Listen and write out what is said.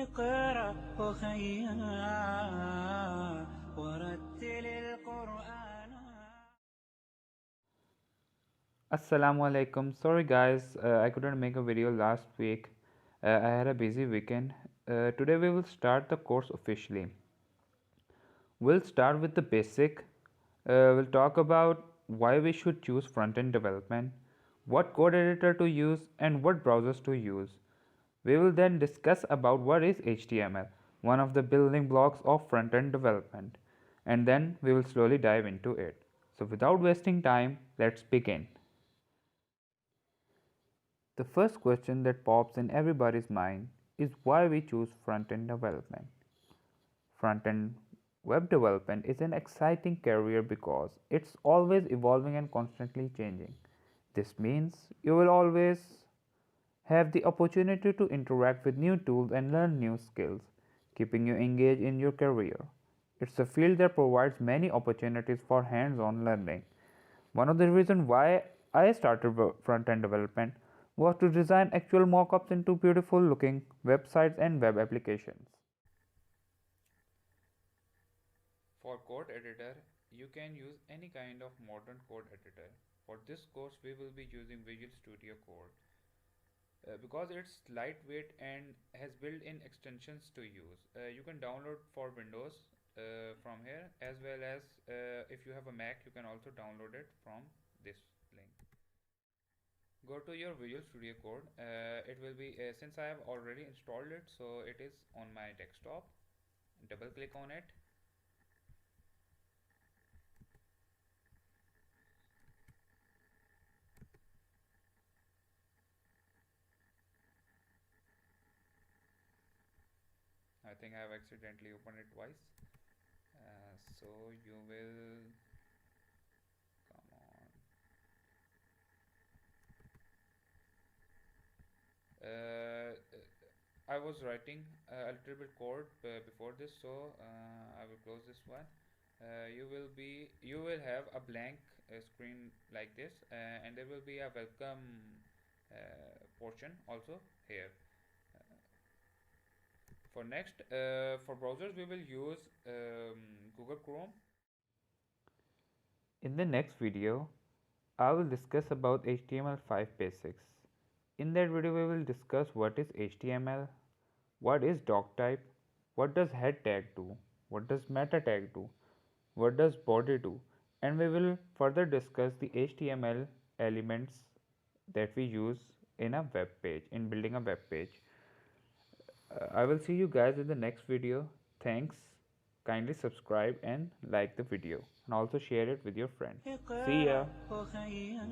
اقرأ أخيا ورتل القرآن. Assalamu alaikum. Sorry guys, I couldn't make a video last week. I had a busy weekend. Today we will start the course officially. We'll start with the basic. We'll talk about why we should choose front-end development, what code editor to use, and what browsers to use. We will then discuss about what is HTML, one of the building blocks of front-end development, and then we will slowly dive into it. So without wasting time, let's begin. The first question that pops in everybody's mind is why we choose front-end development. Front-end web development is an exciting career because it's always evolving and constantly changing. This means you will always have the opportunity to interact with new tools and learn new skills, keeping you engaged in your career. It's a field that provides many opportunities for hands-on learning. One of the reasons why I started front-end development was to design actual mock-ups into beautiful looking websites and web applications. For code editor, you can use any kind of modern code editor. For this course, we will be using Visual Studio Code because it's lightweight and has built-in extensions to use. You can download for Windows from here, as well as if you have a Mac, you can also download it from this link. Go to your Visual Studio Code. It will be since I have already installed it, so it is on my desktop. Double click on it. I think I have accidentally opened it twice. So you will come on. I was writing a little bit code before this, so I will close this one. You will have a blank screen like this, and there will be a welcome portion also here. For browsers, we will use Google Chrome. In the next video, I will discuss about HTML5 basics. In that video, we will discuss what is HTML, what is doc type, what does head tag do, what does meta tag do, what does body do, and we will further discuss the HTML elements that we use in a web page, in building a web page. I will see you guys in the next video. Thanks. Kindly subscribe and like the video and also share it with your friends. See اقرأ ya. أخيا